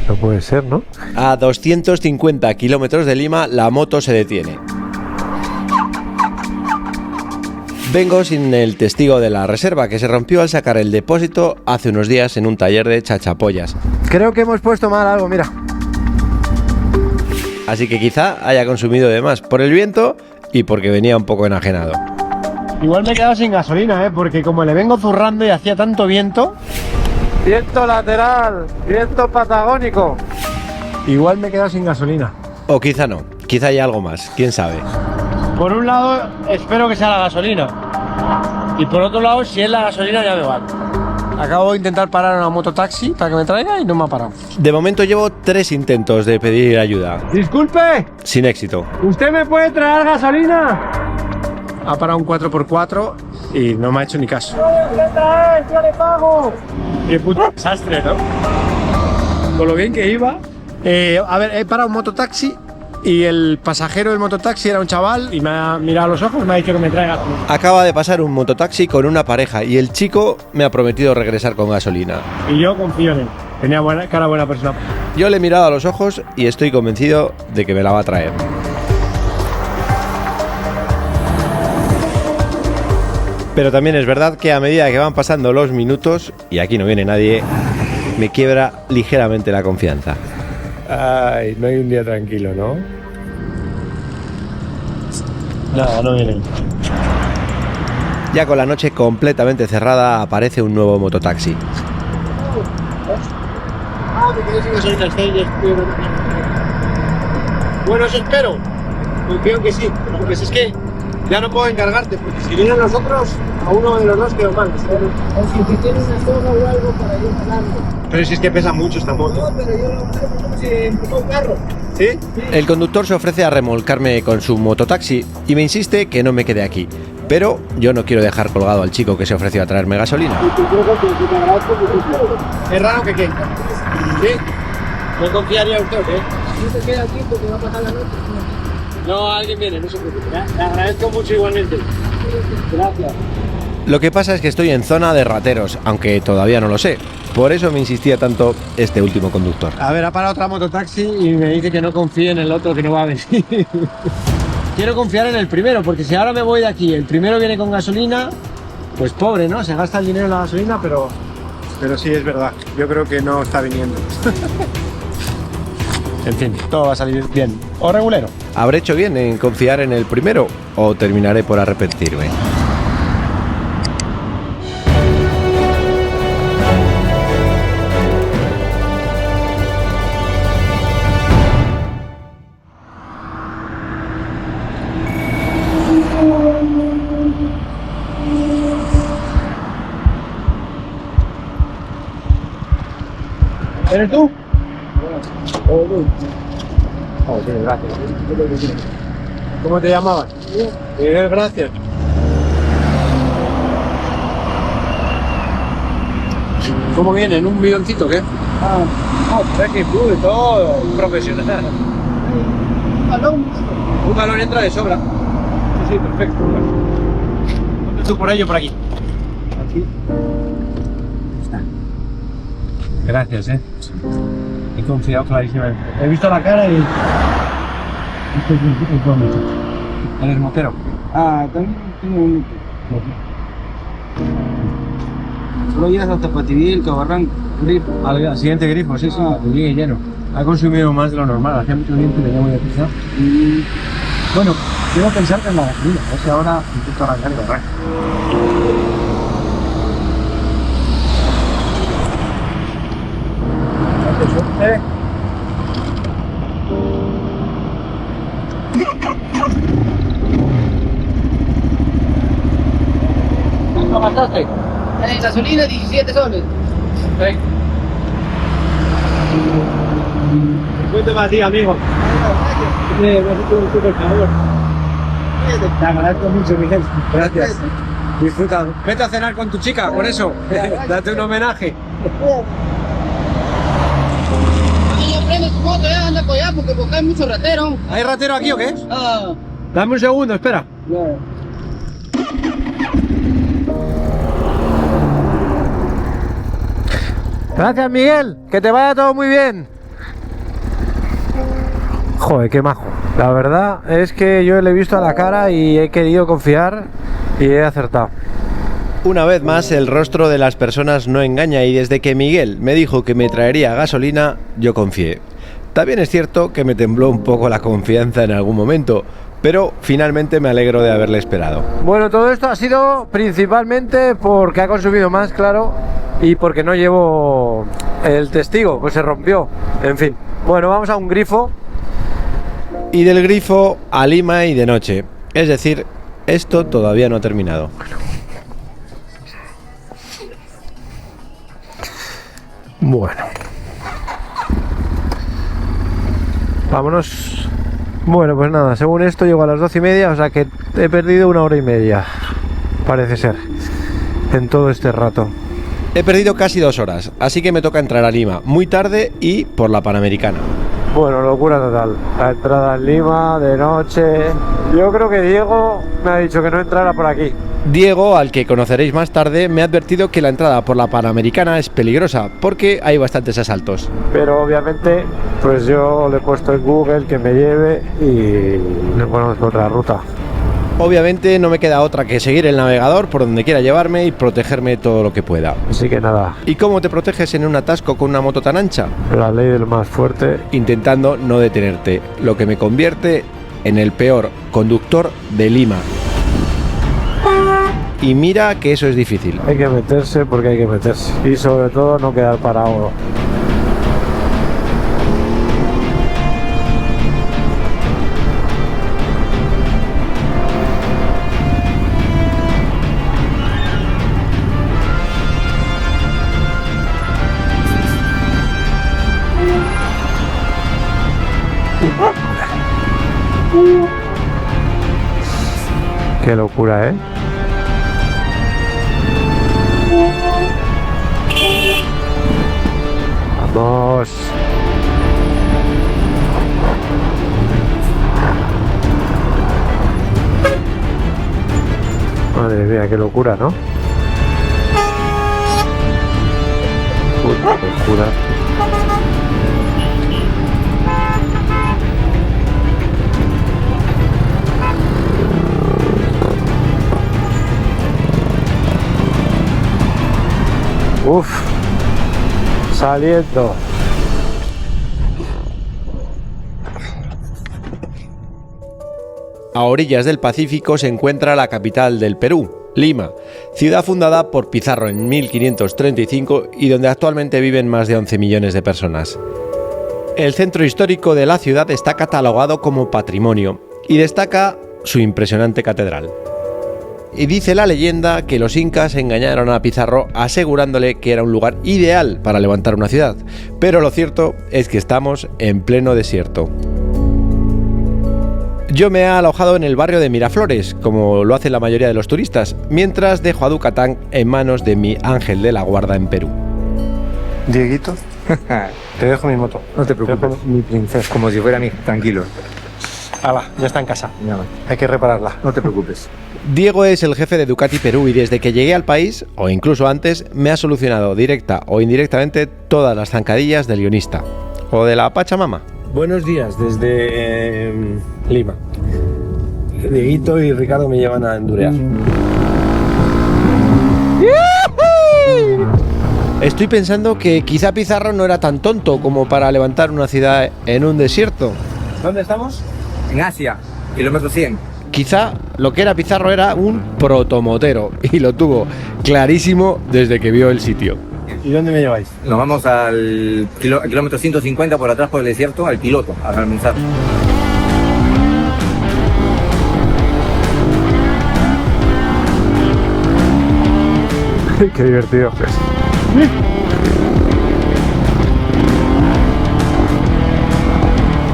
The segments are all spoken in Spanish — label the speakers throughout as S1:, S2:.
S1: No puede ser, ¿no?
S2: A 250 kilómetros de Lima, la moto se detiene. Vengo sin el testigo de la reserva, que se rompió al sacar el depósito hace unos días en un taller de chachapollas.
S1: Creo que hemos puesto mal algo, mira.
S2: Así que quizá haya consumido de más por el viento y porque venía un poco enajenado.
S3: Igual me he quedado sin gasolina, porque como le vengo zurrando y hacía tanto viento...
S1: Viento lateral, viento patagónico.
S3: Igual me he quedado sin gasolina.
S2: O quizá no, quizá haya algo más, quién sabe.
S3: Por un lado, espero que sea la gasolina. Y por otro lado, si es la gasolina, ya me vale. Acabo de intentar parar a una mototaxi para que me traiga y no me ha parado.
S2: De momento llevo 3 intentos de pedir ayuda.
S3: ¡Disculpe!
S2: Sin éxito.
S3: ¿Usted me puede traer gasolina? Ha parado un 4x4 y no me ha hecho ni caso. ¡Yo le pago! Qué puto desastre, ¿no? Con lo bien que iba. A ver, he parado un mototaxi y el pasajero del mototaxi era un chaval y me ha mirado a los ojos y me ha dicho que me traiga gasolina.
S2: Acaba de pasar un mototaxi con una pareja y el chico me ha prometido regresar con gasolina.
S3: Y yo confío en él. Tenía cara buena persona.
S2: Yo le he mirado a los ojos y estoy convencido de que me la va a traer. Pero también es verdad que a medida que van pasando los minutos, y aquí no viene nadie, me quiebra ligeramente la confianza.
S3: Ay, no hay un día tranquilo, ¿no? Nada, no viene.
S2: Ya con la noche completamente cerrada, aparece un nuevo mototaxi.
S3: Bueno, eso espero. Confío en que sí, porque si es que ya no puedo encargarte, porque si vienen los otros, a uno de los dos quedo mal.
S4: O si tienes una soga o algo para yo pasarlo.
S3: Pero si es que pesa mucho esta moto.
S4: No, pero yo lo hago como si empujó un carro.
S3: ¿Sí?
S2: El conductor se ofrece a remolcarme con su mototaxi y me insiste que no me quede aquí. Pero yo no quiero dejar colgado al chico que se ofreció a traerme gasolina.
S3: Es raro que quede. ¿Sí? No confiaría usted, ¿eh?
S4: No te queda aquí porque va a pasar la noche.
S3: No, alguien viene, no se preocupe. Le agradezco mucho igualmente.
S4: Gracias.
S2: Lo que pasa es que estoy en zona de rateros, aunque todavía no lo sé. Por eso me insistía tanto este último conductor.
S3: A ver, ha parado otra mototaxi y me dice que no confíe en el otro que no va a venir. Quiero confiar en el primero, porque si ahora me voy de aquí, el primero viene con gasolina, pues pobre, ¿no? Se gasta el dinero en la gasolina, pero sí es verdad. Yo creo que no está viniendo. En fin, todo va a salir bien. O regulero.
S2: ¿Habré hecho bien en confiar en el primero o terminaré por arrepentirme?
S3: ¿Eres tú? Oh, sí, gracias. ¿Cómo te llamabas? Miguel, gracias. ¿Cómo viene? ¿En un bidoncito o qué? Trekking Blue y todo, un profesional. Un balón entra de sobra. Sí, perfecto. ¿Dónde tú por ahí o por aquí? Aquí. Está. Gracias, He confiado clarísimamente. He visto la cara y... ¿Eres motero?
S4: También tengo un... Solo llegas hasta Pativí, Cabarrán, Grifo.
S3: Al siguiente grifo, sí, llegue lleno. Ha consumido más de lo normal, hacía mucho viento y venía muy deprisa. Bueno, quiero pensar que en la gasolina, a ver si ahora intento arrancar y arrancar. ¿Cuánto gastaste?
S4: Gasolina 17 soles.
S3: Cuéntame a ti, amigo. Me has hecho un súper favor. Te agradezco mucho, Miguel. Gracias. Disfruta. Vete a cenar con tu chica, por eso. Date un homenaje.
S4: No prende tu moto, anda por allá porque hay mucho ratero.
S3: ¿Hay ratero aquí o qué?
S4: Ah,
S3: Dame un segundo, espera.
S4: no.
S1: Gracias, Miguel. Que te vaya todo muy bien. Joder, qué majo. La verdad es que yo le he visto a la cara y he querido confiar y he acertado.
S2: Una vez más, el rostro de las personas no engaña y desde que Miguel me dijo que me traería gasolina, yo confié. También es cierto que me tembló un poco la confianza en algún momento, pero finalmente me alegro de haberle esperado.
S1: Bueno, todo esto ha sido principalmente porque ha consumido más, claro, y porque no llevo el testigo, pues se rompió. En fin, bueno, vamos a un grifo.
S2: Y del grifo a Lima y de noche. Es decir, esto todavía no ha terminado.
S1: Bueno, vámonos. Bueno, pues nada, según esto llego a las 12:30, o sea que he perdido 1 hora y media, parece ser, en todo este rato.
S2: He perdido casi 2 horas, así que me toca entrar a Lima muy tarde y por la Panamericana.
S1: Bueno, locura total. La entrada en Lima, de noche. Yo creo que Diego me ha dicho que no entrara por aquí.
S2: Diego, al que conoceréis más tarde, me ha advertido que la entrada por la Panamericana es peligrosa porque hay bastantes asaltos.
S1: Pero obviamente, pues yo le he puesto en Google que me lleve y le conozco otra ruta.
S2: Obviamente no me queda otra que seguir el navegador por donde quiera llevarme y protegerme todo lo que pueda.
S1: Así que nada,
S2: ¿Y cómo te proteges en un atasco con una moto tan ancha?
S1: la ley del más fuerte.
S2: Intentando no detenerte, lo que me convierte en el peor conductor de Lima. Y mira que eso es difícil.
S1: Hay que meterse porque hay que meterse. Y sobre todo no quedar parado. Qué locura, ¿eh? Vamos. Madre mía, qué locura, ¿no? Puta locura. Uf, saliendo.
S2: A orillas del Pacífico se encuentra la capital del Perú, Lima, ciudad fundada por Pizarro en 1535 y donde actualmente viven más de 11 millones de personas. El centro histórico de la ciudad está catalogado como patrimonio y destaca su impresionante catedral. Y dice la leyenda que los incas engañaron a Pizarro asegurándole que era un lugar ideal para levantar una ciudad, pero lo cierto es que estamos en pleno desierto. Yo me he alojado en el barrio de Miraflores, como lo hacen la mayoría de los turistas, mientras dejo a Ducatán en manos de mi ángel de la guarda en Perú.
S1: Dieguito, te dejo mi moto.
S5: No te preocupes.
S1: Te dejo mi princesa.
S5: Como si fuera mi hijo, tranquilo.
S1: Hala, ya está en casa.
S5: Ya va.
S1: Hay que repararla.
S5: No te preocupes.
S2: Diego es el jefe de Ducati Perú y desde que llegué al país, o incluso antes, me ha solucionado directa o indirectamente todas las zancadillas del guionista. O de la Pachamama.
S3: Buenos días desde Lima. Dieguito y Ricardo me llevan a endurear.
S2: Estoy pensando que quizá Pizarro no era tan tonto como para levantar una ciudad en un desierto.
S3: ¿Dónde estamos?
S5: En Asia, kilómetro 100.
S2: Quizá lo que era Pizarro era un protomotero y lo tuvo clarísimo desde que vio el sitio.
S3: ¿Y dónde me lleváis?
S5: Nos vamos al kilómetro 150 por atrás por el desierto, al piloto, a almorzar.
S1: Qué divertido.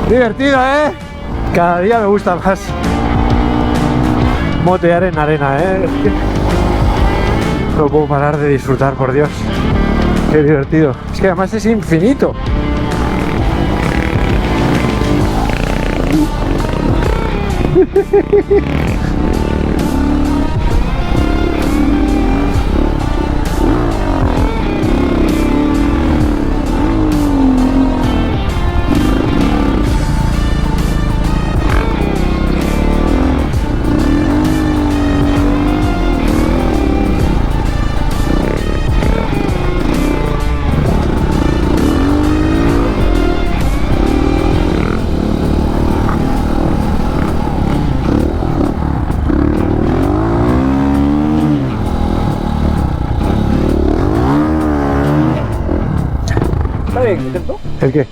S1: Divertido, ¿eh? Cada día me gusta más motear en arena, ¿eh? No puedo parar de disfrutar, por Dios. Qué divertido. Es que además es infinito. ¿Está bien, cierto? ¿El qué?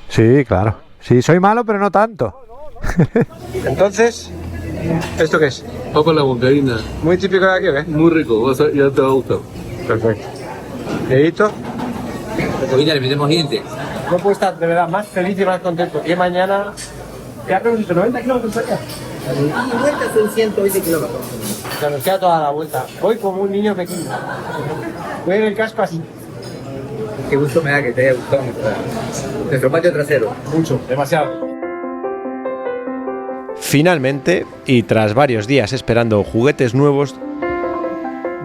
S1: Sí, claro. Sí, soy malo, pero no tanto. Entonces, ¿esto qué es?
S6: Papa a la huancaína,
S1: Muy típico de aquí, ¿o qué?
S6: muy rico, ya te va a gustar.
S1: Perfecto. Dedito.
S5: Ahorita le metemos dientes.
S1: No puedo estar de verdad más feliz y más contento que mañana. ¿Qué hago? 90 kilómetros allá.
S5: La vuelta son 120 kilómetros.
S1: O sea, nos queda toda la vuelta. Voy como un niño pequeño. Voy en el casco así.
S5: Qué gusto me da que te haya gustado nuestro patio trasero.
S1: Mucho, demasiado.
S2: Finalmente, y tras varios días esperando juguetes nuevos,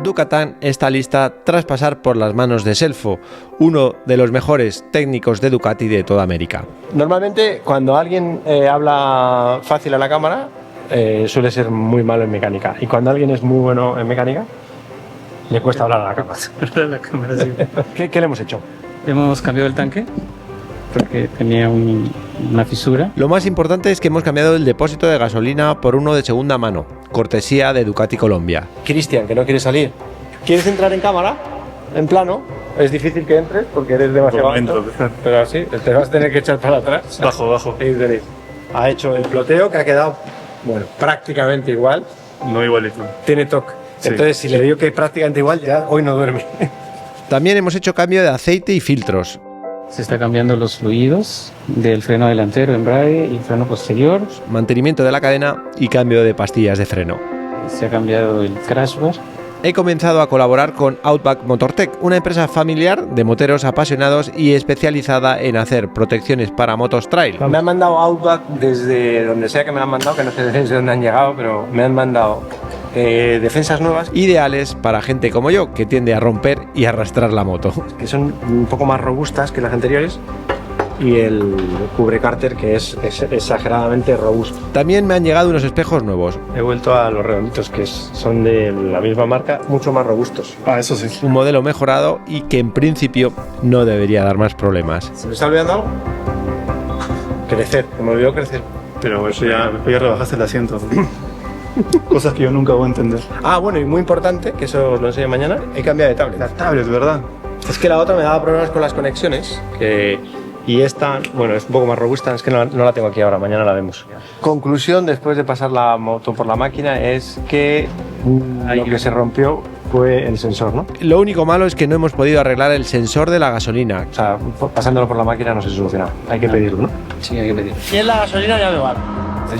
S2: Ducatán está lista tras pasar por las manos de Selfo, uno de los mejores técnicos de Ducati de toda América.
S3: Normalmente, cuando alguien habla fácil a la cámara, suele ser muy malo en mecánica. Y cuando alguien es muy bueno en mecánica, le cuesta hablar a la cámara.
S7: La cámara, sí.
S3: ¿Qué le hemos hecho?
S7: Hemos cambiado el tanque porque tenía una fisura.
S2: Lo más importante es que hemos cambiado el depósito de gasolina por uno de segunda mano, cortesía de Ducati Colombia.
S3: Cristian, que no quiere salir. ¿Quieres entrar en cámara? En plano. Es difícil que entres porque eres demasiado alto. Pero así, te vas a tener que echar para atrás.
S7: Bajo.
S3: Ha hecho el ploteo que ha quedado, bueno, prácticamente igual.
S7: No igualito.
S3: Tiene toque.
S7: Sí.
S3: Entonces, si le digo que es prácticamente igual, ya hoy no duerme.
S2: También hemos hecho cambio de aceite y filtros.
S7: Se está cambiando los fluidos del freno delantero, embrague y freno posterior.
S2: Mantenimiento de la cadena y cambio de pastillas de freno.
S7: Se ha cambiado el crashbar.
S2: He comenzado a colaborar con Outback Motortech, una empresa familiar de moteros apasionados y especializada en hacer protecciones para motos trail.
S3: Me han mandado Outback desde donde sea que me lo han mandado, que no sé desde dónde han llegado, pero me han mandado defensas nuevas
S2: Ideales para gente como yo, que tiende a romper y arrastrar la moto.
S3: que son un poco más robustas que las anteriores y el cubrecárter que es exageradamente robusto.
S2: También me han llegado unos espejos nuevos,
S3: He vuelto a los redonditos que son de la misma marca, mucho más robustos.
S7: Eso sí.
S2: un modelo mejorado y que en principio no debería dar más problemas.
S3: ¿Se me está olvidando algo? Crecer, que me olvidó crecer.
S8: Pero eso ya rebajaste el asiento. Cosas que yo nunca voy a entender.
S3: Ah, bueno, y muy importante, que eso os lo enseño mañana, he cambiado de tablet.
S8: La tablet, ¿verdad?
S3: Es que la otra me daba problemas con las conexiones, y esta, bueno, es un poco más robusta, es que no la tengo aquí ahora, mañana la vemos. Conclusión, después de pasar la moto por la máquina, es que lo que se rompió fue el sensor, ¿no?
S2: Lo único malo es que no hemos podido arreglar el sensor de la gasolina.
S3: O sea, pasándolo por la máquina no se soluciona, hay que pedirlo, ¿no?
S7: Sí, hay que pedir.
S3: Y en la gasolina ya me va.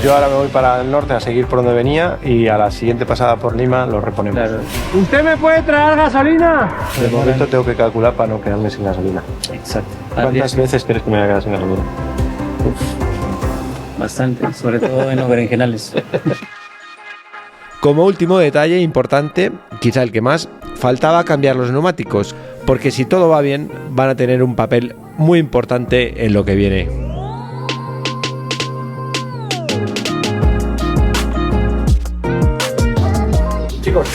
S3: Yo ahora me voy para el norte a seguir por donde venía y a la siguiente pasada por Lima lo reponemos.
S7: Claro.
S1: ¿Usted me puede traer gasolina?
S3: De momento tengo que calcular para no quedarme sin gasolina.
S7: Exacto.
S3: ¿Cuántas veces crees que me voy a quedar sin gasolina?
S7: Bastante, sobre todo en los berenjenales.
S2: Como último detalle importante, quizá el que más, faltaba cambiar los neumáticos, porque si todo va bien, van a tener un papel muy importante en lo que viene.
S3: Chicos,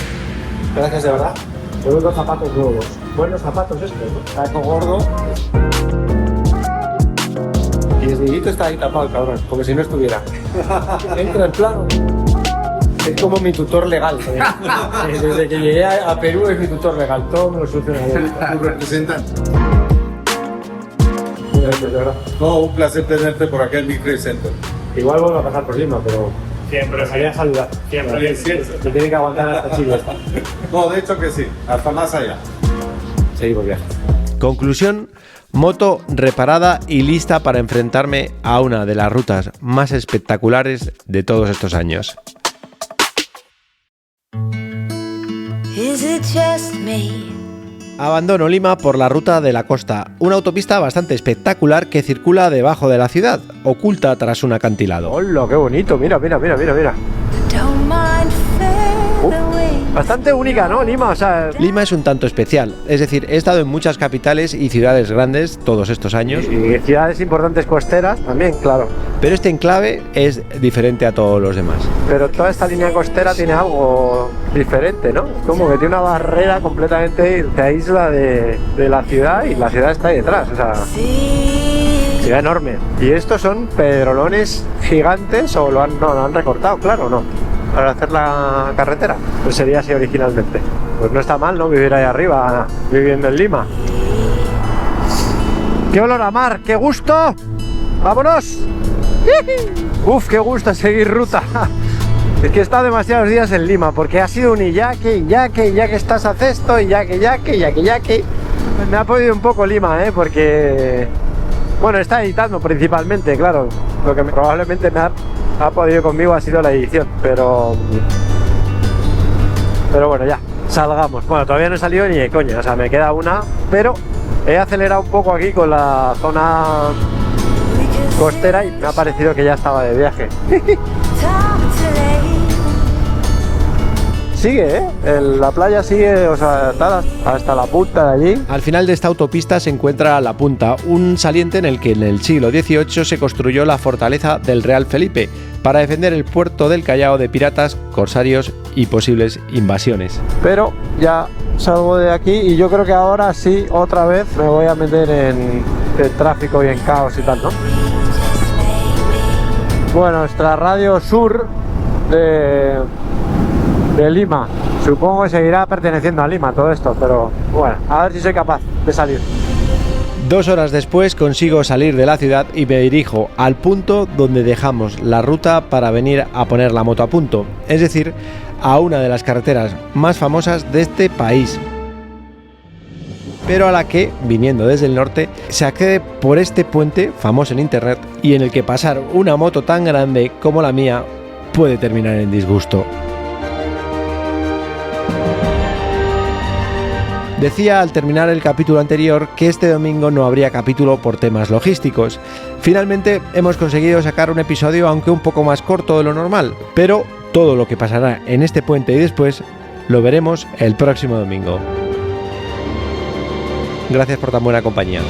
S3: gracias de verdad. Tengo dos zapatos nuevos. Buenos zapatos estos, ¿no? Saco gordo. Y el dedito está ahí tapado, cabrón, porque si no estuviera. Entra en plano. Es como mi tutor legal. Desde que llegué a Perú es mi tutor legal. Todo me lo soluciona.
S8: Tu representante.
S3: Gracias, de verdad.
S8: No, un placer tenerte por acá en mi Trade Center.
S3: Igual vuelvo a pasar por Lima, pero siempre salía a saludar. Siempre. Me tiene que aguantar hasta Chile.
S8: No, de hecho que sí, hasta más allá.
S3: Seguimos viaje.
S2: Conclusión, moto reparada y lista para enfrentarme a una de las rutas más espectaculares de todos estos años.
S9: Is it just me?
S2: Abandono Lima por la ruta de la costa, una autopista bastante espectacular que circula debajo de la ciudad, oculta tras un acantilado.
S1: ¡Hola, qué bonito! Mira.
S9: Don't mind further away.
S1: Bastante única, ¿no? Lima, o sea...
S2: Lima es un tanto especial, es decir, he estado en muchas capitales y ciudades grandes todos estos años,
S1: Y ciudades importantes costeras también, claro.
S2: pero este enclave es diferente a todos los demás.
S1: Pero toda esta línea costera tiene algo diferente, ¿no? Como que tiene una barrera completamente que aísla de la ciudad y la ciudad está ahí detrás, o sea, ciudad enorme. ¿Y estos son pedrolones gigantes o lo han recortado? Claro, ¿no? Para hacer la carretera. Pues sería así originalmente. Pues no está mal, ¿no? Vivir ahí arriba, viviendo en Lima. ¡Qué olor a mar! ¡Qué gusto! ¡Vámonos! ¡Uf, qué gusto seguir ruta! Es que he estado demasiados días en Lima, porque ha sido un Iñaki, estás a cesto, Iñaki. Me ha podido un poco Lima, porque... Bueno, está editando principalmente, claro. Lo que probablemente me ha podido conmigo ha sido la edición, pero bueno, ya, salgamos. Bueno, todavía no he salido ni de coña, o sea, me queda una, pero he acelerado un poco aquí con la zona costera y me ha parecido que ya estaba de viaje. Sigue, la playa sigue, o sea, hasta la punta de allí.
S2: Al final de esta autopista se encuentra La Punta, un saliente en el que en el siglo XVIII se construyó la fortaleza del Real Felipe para defender el puerto del Callao de piratas, corsarios y posibles invasiones.
S1: Pero ya salgo de aquí y yo creo que ahora sí, otra vez me voy a meter en tráfico y en caos y tal, ¿no? Bueno, nuestra radio sur de Lima, supongo que seguirá perteneciendo a Lima todo esto, pero bueno, a ver si soy capaz de salir.
S2: 2 horas después consigo salir de la ciudad y me dirijo al punto donde dejamos la ruta para venir a poner la moto a punto, es decir, a una de las carreteras más famosas de este país, pero a la que, viniendo desde el norte, se accede por este puente famoso en internet y en el que pasar una moto tan grande como la mía puede terminar en disgusto. Decía al terminar el capítulo anterior que este domingo no habría capítulo por temas logísticos. Finalmente hemos conseguido sacar un episodio aunque un poco más corto de lo normal, pero todo lo que pasará en este puente y después lo veremos el próximo domingo. Gracias por tan buena compañía.